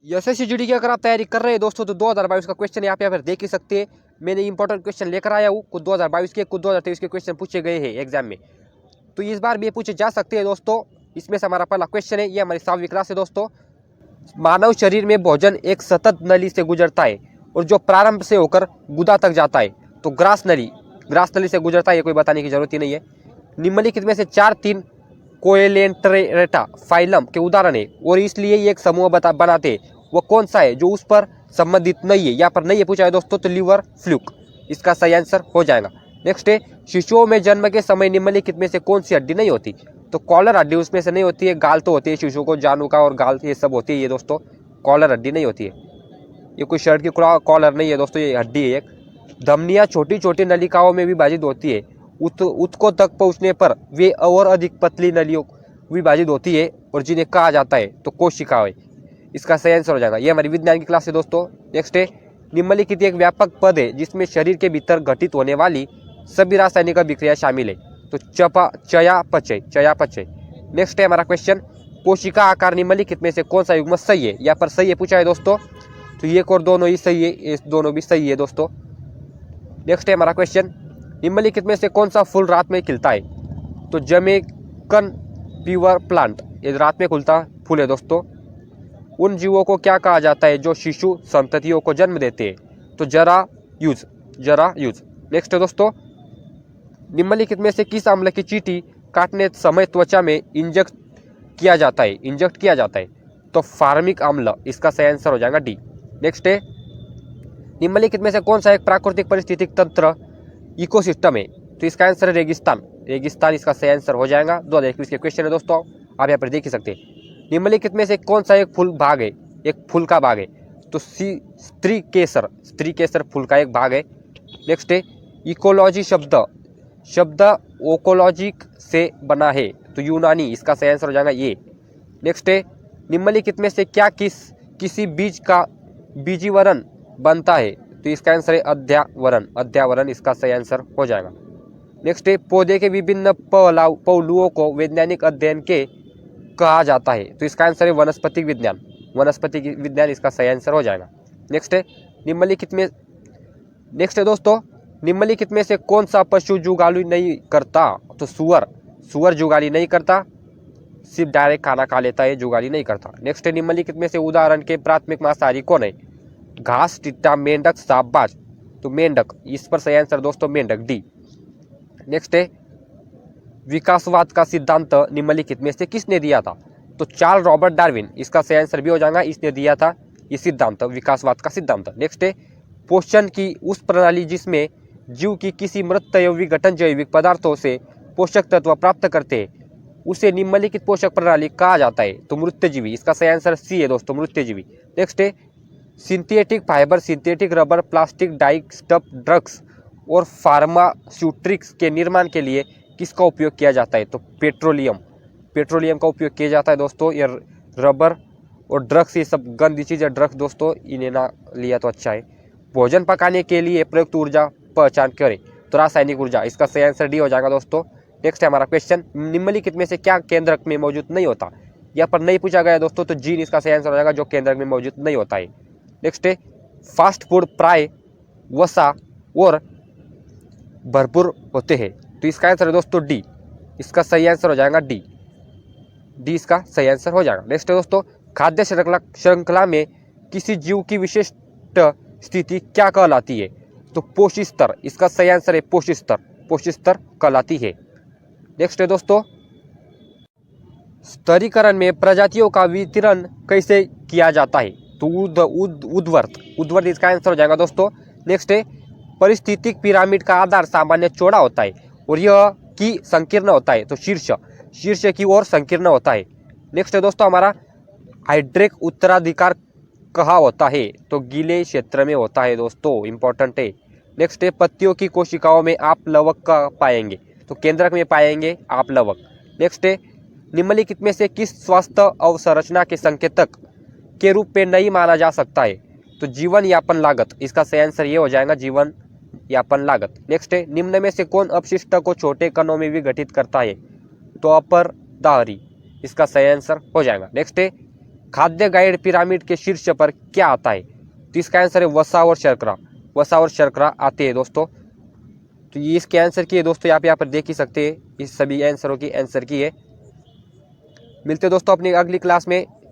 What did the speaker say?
SSC GD की अगर आप तैयारी कर रहे हैं दोस्तों तो 2022 का क्वेश्चन यहाँ पे देख ही सकते हैं। मैंने इंपॉर्टेंट क्वेश्चन लेकर आया हूँ। कुछ 2022 के, कुछ 2023 के क्वेश्चन पूछे गए हैं एग्जाम में, तो इस बार भी ये पूछे जा सकते हैं दोस्तों। इसमें से हमारा पहला क्वेश्चन है, ये हमारी 7वीं क्लास है दोस्तों। मानव शरीर में भोजन एक सतत नली से गुजरता है और जो प्रारंभ से होकर गुदा तक जाता है, तो ग्रास नली से गुजरता है, ये कोई बताने की जरूरत ही नहीं है। निम्नलिखित में से 4-3 कोएलेंटरेटा फाइलम के उदाहरण है और इसलिए ये एक समूह बनाते हैं, वो कौन सा है जो उस पर संबंधित नहीं है। यहाँ पर नहीं है पूछा है दोस्तों, तो लिवर फ्लूक इसका सही आंसर हो जाएगा। नेक्स्ट है, शिशुओं में जन्म के समय निम्नलिखित में से कौन सी हड्डी नहीं होती, तो कॉलर हड्डी उसमें से नहीं होती है। गाल तो होती है शिशु को, जानू का और गाल ये सब होती है, ये दोस्तों कॉलर हड्डी नहीं होती है। ये कोई शर्ट की कॉलर नहीं है दोस्तों, ये हड्डी है एक। धमनियाँ छोटी छोटी नलिकाओं में विभाजित होती है, उत्तकों तक पहुँचने पर वे और अधिक पतली नलियों विभाजित होती है और जिन्हें कहा जाता है तो कोशिका है, इसका सही आंसर हो जाएगा। ये हमारी विज्ञान की क्लास है दोस्तों। नेक्स्ट है, निम्नलिखित एक व्यापक पद है जिसमें शरीर के भीतर घटित होने वाली सभी रासायनिक अभिक्रिया शामिल है, तो चयापचय। नेक्स्ट है हमारा क्वेश्चन, कोशिका आकार निम्नलिखित में से कौन सा युग्म सही है। यहाँ पर सही है पूछा है दोस्तों, तो ये और दोनों ही सही है, ये दोनों भी सही है दोस्तों। नेक्स्ट है हमारा क्वेश्चन, निम्नलिखित में से कौन सा फूल रात में खिलता है, तो जमैकन पीवर प्लांट, ये रात में खुलता फूल है दोस्तों। उन जीवों को क्या कहा जाता है जो शिशु संततियों को जन्म देते हैं, तो जरायुज। नेक्स्ट है दोस्तों, निम्नलिखित में से किस अम्ल की चींटी काटने समय त्वचा में इंजेक्ट किया जाता है, तो फार्मिक अम्ल, इसका सही आंसर हो जाएगा डी। नेक्स्ट है, निम्नलिखित में से कौन सा एक प्राकृतिक पारिस्थितिक तंत्र इकोसिस्टम है, तो इसका आंसर है रेगिस्तान, इसका सही आंसर हो जाएगा। 2021 के क्वेश्चन है दोस्तों, आप यहाँ पर देख ही सकते हैं। निम्नलिखित में से कौन सा एक फूल का भाग है, तो स्त्री केसर फूल का एक भाग है। नेक्स्ट है, इकोलॉजी शब्द ओकोलॉजिक से बना है, तो यूनानी, इसका सही आंसर हो जाएगा ये। नेक्स्ट है, निम्नलिखित में से क्या किसी बीज का बीजीवरण बनता है, तो इसका आंसर है अध्यावरण, इसका सही आंसर हो जाएगा। नेक्स्ट है, पौधे के विभिन्न पहलुओं को वैज्ञानिक अध्ययन के कहा जाता है, तो इसका आंसर है वनस्पति विज्ञान, इसका सही आंसर हो जाएगा। नेक्स्ट है, निम्नलिखित में से कौन सा पशु जुगाली नहीं करता, तो सुअर जुगाली नहीं करता, सिर्फ डायरेक्ट खाना खा लेता है, जुगाली नहीं करता। नेक्स्ट है, निम्नलिखित में से उदाहरण के प्राथमिक मांसाहारी कौन है, घास, टिड्डा, मेंढक, सांपबाज, तो मेंढक, इस पर सही आंसर दोस्तों मेंढक, डी। नेक्स्ट है, विकासवाद का सिद्धांत निम्नलिखित में से किसने दिया था, तो चार्ल्स रॉबर्ट डार्विन, इसका सही आंसर भी हो जाएगा, इसने दिया था ये सिद्धांत, विकासवाद का सिद्धांत। नेक्स्ट है, पोषण की उस प्रणाली जिसमें जीव की किसी मृत विघटन जैविक पदार्थों से पोषक तत्व प्राप्त करते हैं, उसे निम्नलिखित पोषक प्रणाली कहा जाता है, तो मृत्यजीवी, इसका सही आंसर सी है दोस्तों, मृत्यजीवी। नेक्स्ट है, synthetic fibre, synthetic rubber, plastic, dye, stuff, drugs और फार्मास्यूटिक्स के निर्माण के लिए किसका उपयोग किया जाता है, तो पेट्रोलियम का उपयोग किया जाता है दोस्तों। ये रबर और ड्रग्स, ये सब गंदी चीज़ है, ड्रग्स दोस्तों, इन्हें ना लिया तो अच्छा है। भोजन पकाने के लिए प्रयुक्त ऊर्जा पहचान करें, तो रासायनिक ऊर्जा, इसका सही आंसर डी हो जाएगा दोस्तों। नेक्स्ट है हमारा क्वेश्चन, निम्नलिखित में से क्या केंद्रक में मौजूद नहीं होता, यहाँ पर नहीं पूछा गया दोस्तों, तो जीन, इसका सही आंसर हो जाएगा, जो केंद्रक में मौजूद नहीं होता है। नेक्स्ट है, फास्ट फूड प्राय वसा और भरपूर होते हैं, तो इसका आंसर है दोस्तों डी, इसका सही आंसर हो जाएगा डी, इसका सही आंसर हो जाएगा। नेक्स्ट है दोस्तों, खाद्य श्रृंखला में किसी जीव की विशिष्ट स्थिति क्या कहलाती है, तो पोषी स्तर, इसका सही आंसर है पोषी स्तर कहलाती है। नेक्स्ट है दोस्तों, स्तरीकरण में प्रजातियों का वितरण कैसे किया जाता है, तो उद्वर्त, इसका आंसर हो जाएगा दोस्तों। नेक्स्ट है, परिस्थितिक पिरामिड का आधार सामान्य चौड़ा होता है और यह की संकीर्ण होता है, तो शीर्ष की ओर संकीर्ण होता है। नेक्स्ट है दोस्तों हमारा, हाइड्रिक उत्तराधिकार कहाँ होता है, तो गीले क्षेत्र में होता है दोस्तों, इंपॉर्टेंट है। नेक्स्ट है, पत्तियों की कोशिकाओं में आप लवक का पाएंगे, तो केंद्रक में पाएंगे आप लवक। नेक्स्ट है, निम्नलिखित में से किस स्वास्थ्य अवसंरचना के संकेतक के रूप में नहीं माना जा सकता है, तो जीवन यापन लागत, इसका सही आंसर ये हो जाएगा, जीवन यापन लागत। नेक्स्ट है, निम्न में से कौन अपशिष्ट को छोटे कणों में विघटित करता है, तो अपर दाहरी, इसका सही आंसर हो जाएगा। नेक्स्ट है, खाद्य गाइड पिरामिड के शीर्ष पर क्या आता है? तो इसका आंसर है वसा और शर्करा। वसा और शर्करा आते हैं दोस्तों। तो ये इसके आंसर की है दोस्तों, यहाँ पर देख ही सकते हैं, इस सभी आंसरों की आंसर की है। मिलते हैं दोस्तों अपनी अगली क्लास में।